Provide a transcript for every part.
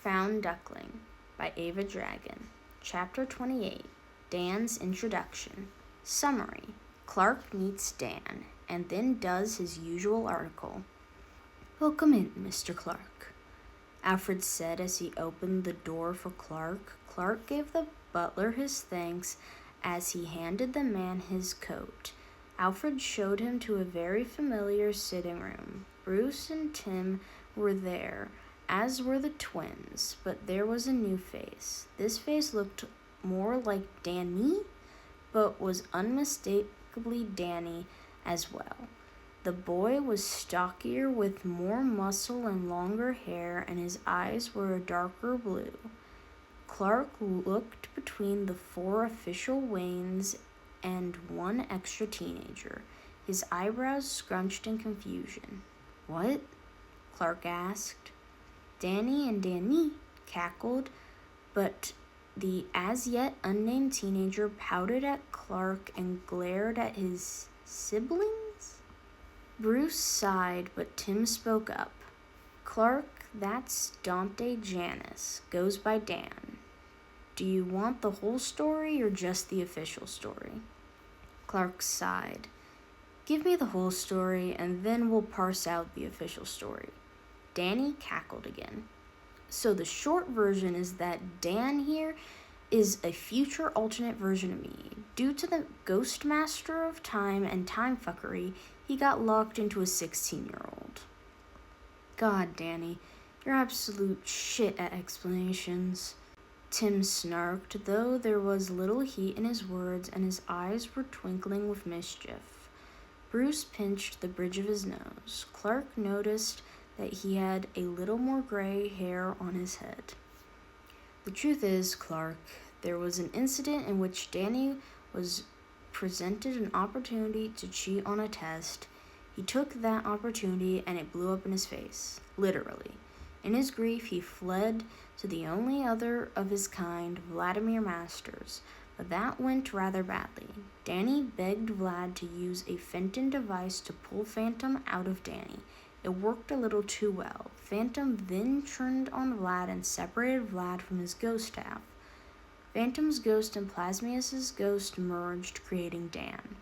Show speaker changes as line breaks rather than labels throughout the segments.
Found Duckling by EvaDragon. Chapter 28, Dan's Introduction. Summary: Clark meets Dan, and then does his usual article. "Welcome in, Mr. Clark," Alfred said as he opened the door for Clark. Clark gave the butler his thanks as he handed the man his coat. Alfred showed him to a very familiar sitting room. Bruce and Tim were there, as were the twins, but there was a new face. This face looked more like Danny, but was unmistakably Danny as well. The boy was stockier with more muscle and longer hair, and his eyes were a darker blue. Clark looked between the 4 official Waynes and 1 extra teenager, his eyebrows scrunched in confusion. "What?" Clark asked. Danny and Danny cackled, but the as-yet unnamed teenager pouted at Clark and glared at his siblings. Bruce sighed, but Tim spoke up. "Clark, that's Dante Janus, goes by Dan. Do you want the whole story or just the official story?" Clark sighed. "Give me the whole story, and then we'll parse out the official story." Danny cackled again. "So the short version is that Dan here is a future alternate version of me. Due to the Ghost Master of Time and time fuckery, he got locked into a 16-year-old. God, Danny, you're absolute shit at explanations." Tim snarked, though there was little heat in his words and his eyes were twinkling with mischief. Bruce pinched the bridge of his nose. Clark noticed that he had a little more gray hair on his head. "The truth is, Clark, there was an incident in which Danny was presented an opportunity to cheat on a test. He took that opportunity and it blew up in his face, literally. In his grief, he fled to the only other of his kind, Vladimir Masters, but that went rather badly. Danny begged Vlad to use a Fenton device to pull Phantom out of Danny. It worked a little too well. Phantom then turned on Vlad and separated Vlad from his ghost half. Phantom's ghost and Plasmius's ghost merged, creating Dan.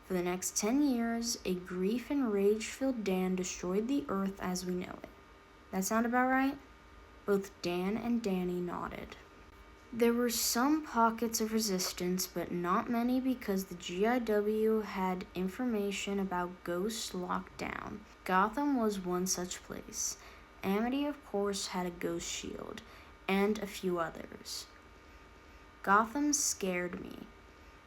For the next 10 years, a grief and rage-filled Dan destroyed the Earth as we know it. That sound about right?" Both Dan and Danny nodded. "There were some pockets of resistance, but not many because the GIW had information about ghosts locked down. Gotham was one such place. Amity, of course, had a ghost shield, and a few others. Gotham scared me,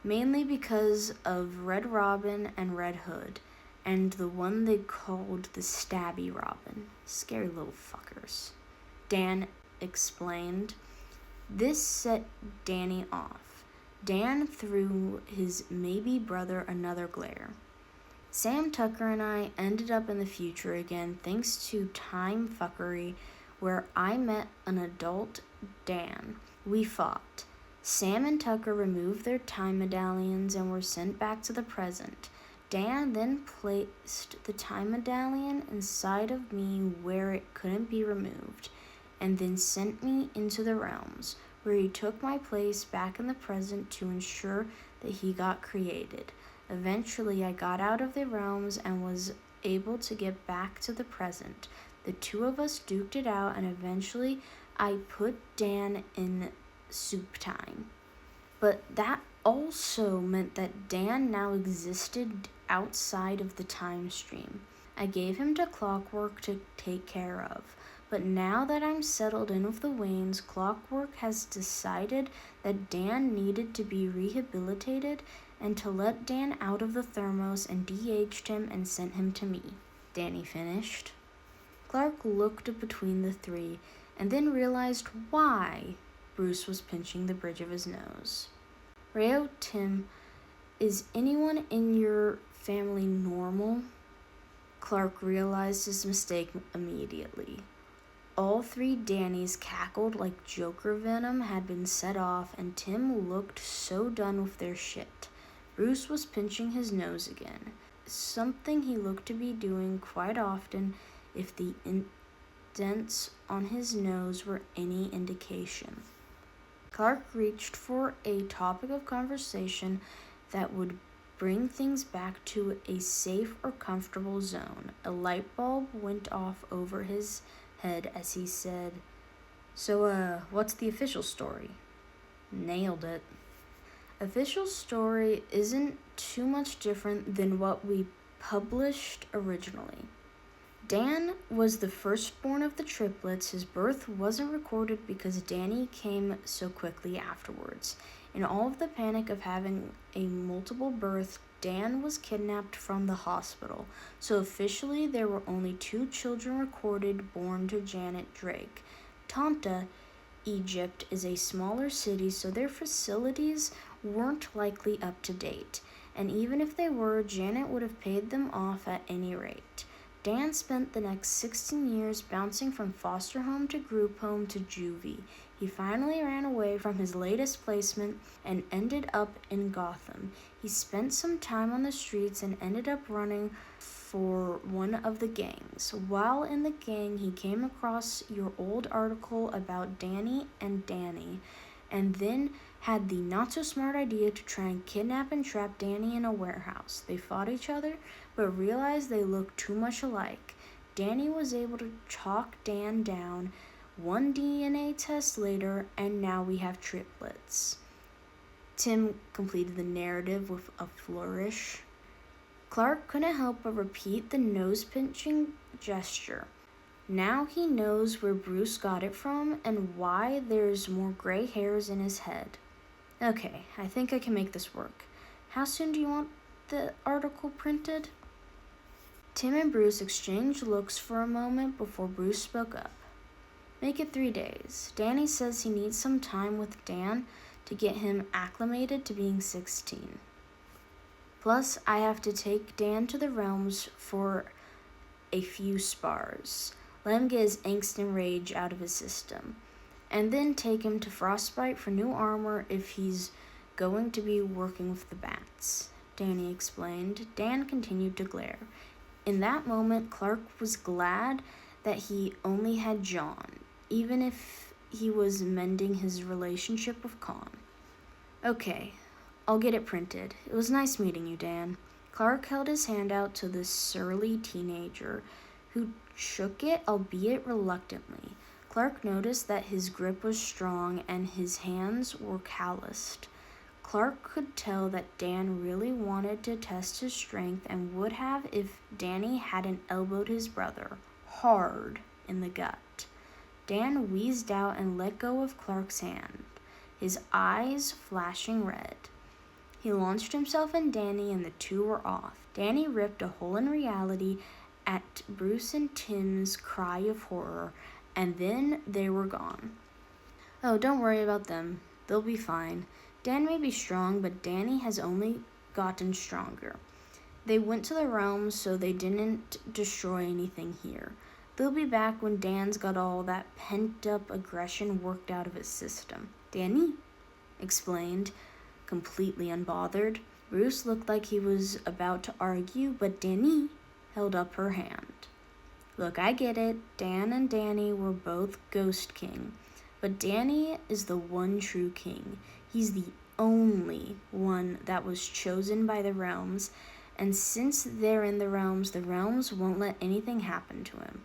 mainly because of Red Robin and Red Hood, and the one they called the Stabby Robin. Scary little fuckers," Dan explained. This set Danny off. Dan threw his maybe brother another glare. "Sam Tucker and I ended up in the future again thanks to time fuckery, where I met an adult Dan. We fought. Sam and Tucker removed their time medallions and were sent back to the present. Dan then placed the time medallion inside of me where it couldn't be removed, and then sent me into the realms, where he took my place back in the present to ensure that he got created. Eventually, I got out of the realms and was able to get back to the present. The 2 of us duked it out, and eventually I put Dan in soup time. But that also meant that Dan now existed outside of the time stream. I gave him to Clockwork to take care of. But now that I'm settled in with the Waynes, Clockwork has decided that Dan needed to be rehabilitated and to let Dan out of the thermos and de-aged him and sent him to me," Danny finished. Clark looked between the 3 and then realized why Bruce was pinching the bridge of his nose. "Rayo, Tim, is anyone in your family normal?" Clark realized his mistake immediately. All 3 Dannys cackled like Joker venom had been set off, and Tim looked so done with their shit. Bruce was pinching his nose again, something he looked to be doing quite often if the dents on his nose were any indication. Clark reached for a topic of conversation that would bring things back to a safe or comfortable zone. A light bulb went off over his head as he said, "So, what's the official story?" Nailed it. Official story isn't too much different than what we published originally. Dan was the firstborn of the triplets. His birth wasn't recorded because Danny came so quickly afterwards. In all of the panic of having a multiple birth, Dan was kidnapped from the hospital. So officially there were only 2 children recorded born to Janet Drake. Tanta, Egypt, is a smaller city, so their facilities weren't likely up to date. And even if they were, Janet would have paid them off at any rate. Dan spent the next 16 years bouncing from foster home to group home to juvie. He finally ran away from his latest placement and ended up in Gotham. He spent some time on the streets and ended up running for one of the gangs. While in the gang, he came across your old article about Danny and Danny, and then had the not-so-smart idea to try and kidnap and trap Danny in a warehouse. They fought each other, but realized they looked too much alike. Danny was able to chalk Dan down 1 DNA test later, and now we have triplets. Tim completed the narrative with a flourish. Clark couldn't help but repeat the nose-pinching gesture. Now he knows where Bruce got it from and why there's more gray hairs in his head. Okay, I think I can make this work. How soon do you want the article printed? Tim and Bruce exchanged looks for a moment before Bruce spoke up. Make it 3 days. Danny says he needs some time with Dan to get him acclimated to being 16. Plus, I have to take Dan to the realms for a few spars. Let him get his angst and rage out of his system. And then take him to Frostbite for new armor if he's going to be working with the bats, Danny explained. Dan continued to glare. In that moment, Clark was glad that he only had John, even if he was mending his relationship with Con. Okay, I'll get it printed. It was nice meeting you, Dan. Clark held his hand out to the surly teenager, who shook it, albeit reluctantly. Clark noticed that his grip was strong and his hands were calloused. Clark could tell that Dan really wanted to test his strength and would have if Danny hadn't elbowed his brother hard in the gut. Dan wheezed out and let go of Clark's hand, his eyes flashing red. He launched himself in Danny and the 2 were off. Danny ripped a hole in reality at Bruce and Tim's cry of horror, and then they were gone. Oh, don't worry about them. They'll be fine. Dan may be strong, but Danny has only gotten stronger. They went to the realms, so they didn't destroy anything here. They'll be back when Dan's got all that pent-up aggression worked out of his system. Danny explained, completely unbothered. Bruce looked like he was about to argue, but Danny held up her hand. Look, I get it. Dan and Danny were both Ghost King, but Danny is the one true king. He's the only one that was chosen by the realms, and since they're in the realms won't let anything happen to him.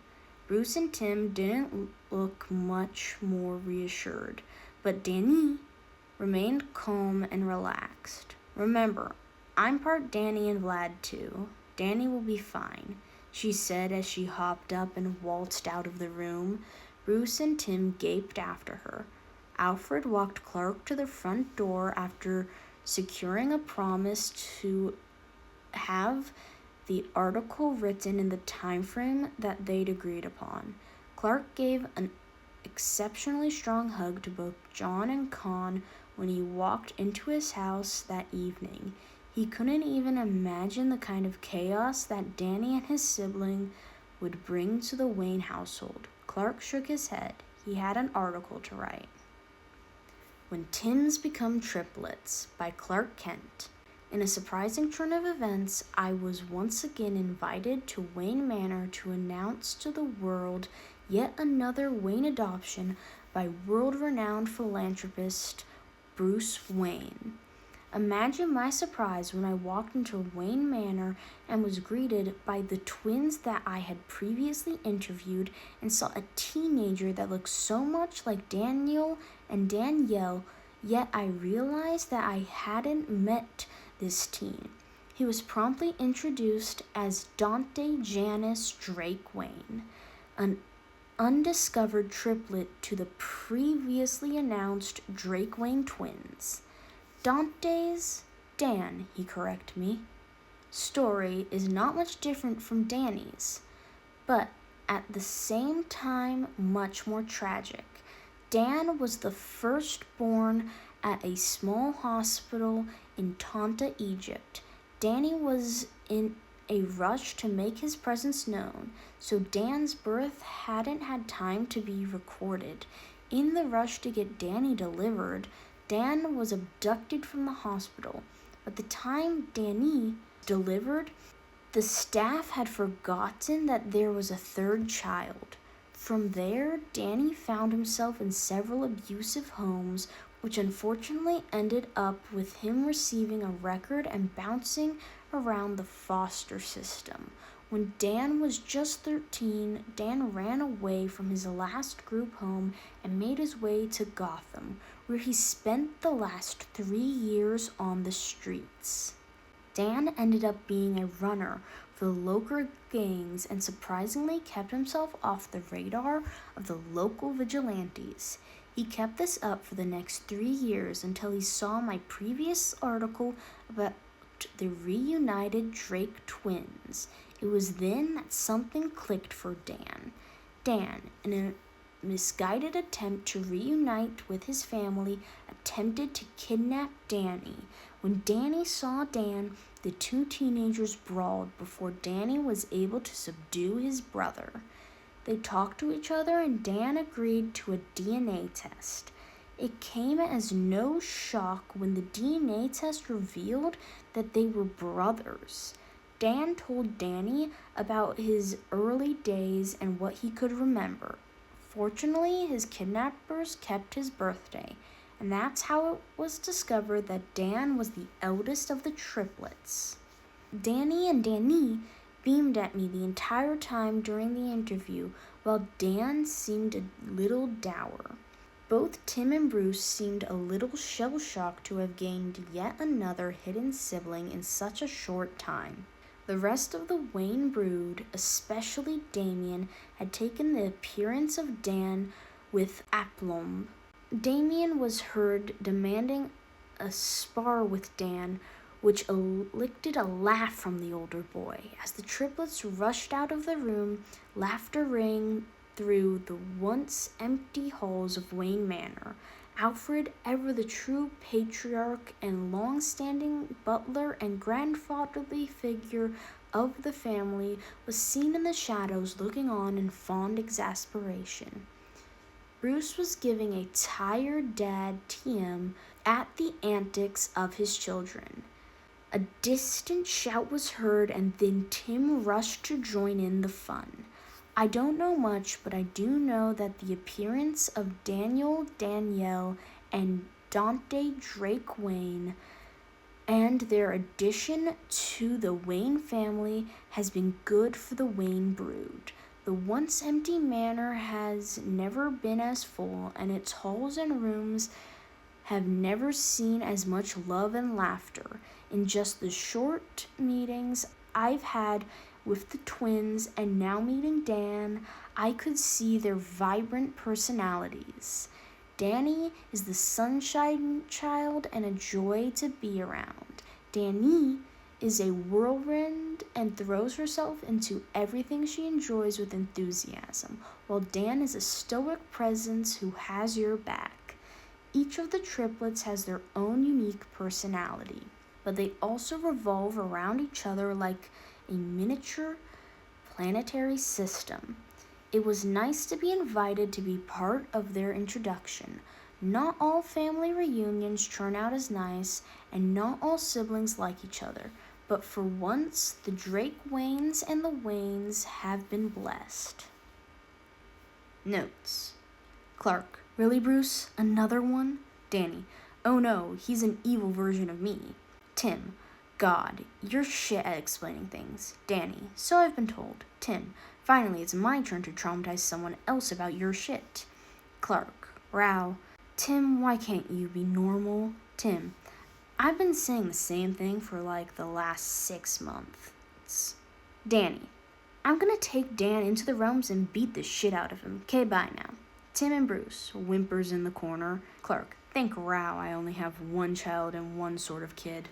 Bruce and Tim didn't look much more reassured, but Danny remained calm and relaxed. Remember, I'm part Danny and Vlad too. Danny will be fine, she said as she hopped up and waltzed out of the room. Bruce and Tim gaped after her. Alfred walked Clark to the front door after securing a promise to have the article written in the time frame that they'd agreed upon. Clark gave an exceptionally strong hug to both John and Con when he walked into his house that evening. He couldn't even imagine the kind of chaos that Danny and his sibling would bring to the Wayne household. Clark shook his head. He had an article to write. When Tims Become Triplets by Clark Kent. In a surprising turn of events, I was once again invited to Wayne Manor to announce to the world yet another Wayne adoption by world-renowned philanthropist Bruce Wayne. Imagine my surprise when I walked into Wayne Manor and was greeted by the twins that I had previously interviewed and saw a teenager that looked so much like Daniel and Danielle, yet I realized that I hadn't met this teen. He was promptly introduced as Dante Janice Drake Wayne, an undiscovered triplet to the previously announced Drake Wayne twins. Dante's Dan, he corrected me. Story is not much different from Danny's, but at the same time much more tragic. Dan was the firstborn at a small hospital in Tanta, Egypt. Danny was in a rush to make his presence known, so Dan's birth hadn't had time to be recorded. In the rush to get Danny delivered, Dan was abducted from the hospital. By the time Danny delivered, the staff had forgotten that there was a third child. From there, Danny found himself in several abusive homes, which unfortunately ended up with him receiving a record and bouncing around the foster system. When Dan was just 13, Dan ran away from his last group home and made his way to Gotham, where he spent the last 3 years on the streets. Dan ended up being a runner for the local gangs and surprisingly kept himself off the radar of the local vigilantes. He kept this up for the next 3 years until he saw my previous article about the reunited Drake twins. It was then that something clicked for Dan. Dan, in a misguided attempt to reunite with his family, attempted to kidnap Danny. When Danny saw Dan, the two teenagers brawled before Danny was able to subdue his brother. They talked to each other and Dan agreed to a DNA test. It came as no shock when the DNA test revealed that they were brothers. Dan told Danny about his early days and what he could remember. Fortunately, his kidnappers kept his birthday, and that's how it was discovered that Dan was the eldest of the triplets. Danny and Danny beamed at me the entire time during the interview, while Dan seemed a little dour. Both Tim and Bruce seemed a little shell-shocked to have gained yet another hidden sibling in such a short time. The rest of the Wayne brood, especially Damien, had taken the appearance of Dan with aplomb. Damien was heard demanding a spar with Dan, which elicited a laugh from the older boy. As the triplets rushed out of the room, laughter rang through the once empty halls of Wayne Manor. Alfred, ever the true patriarch and long-standing butler and grandfatherly figure of the family, was seen in the shadows looking on in fond exasperation. Bruce was giving a tired dad TM at the antics of his children. A distant shout was heard, and then Tim rushed to join in the fun. I don't know much, but I do know that the appearance of Daniel, Danielle, and Dante Drake Wayne and their addition to the Wayne family has been good for the Wayne brood. The once empty manor has never been as full, and its halls and rooms have never seen as much love and laughter. In just the short meetings I've had with the twins and now meeting Dan, I could see their vibrant personalities. Danny is the sunshine child and a joy to be around. Danny is a whirlwind and throws herself into everything she enjoys with enthusiasm, while Dan is a stoic presence who has your back. Each of the triplets has their own unique personality, but they also revolve around each other like a miniature planetary system. It was nice to be invited to be part of their introduction. Not all family reunions turn out as nice, and not all siblings like each other, but for once, the Drake Waynes and the Waynes have been blessed. Notes. Clark, really, Bruce? Another one? Danny, oh no, he's an evil version of me. Tim, God, you're shit at explaining things. Danny, so I've been told. Tim, finally it's my turn to traumatize someone else about your shit. Clark, Row, Tim, why can't you be normal? Tim, I've been saying the same thing for like the last 6 months. Danny, I'm gonna take Dan into the realms and beat the shit out of him. Okay, bye now. Tim and Bruce, whimpers in the corner. Clark, thank Row I only have one child and one sort of kid.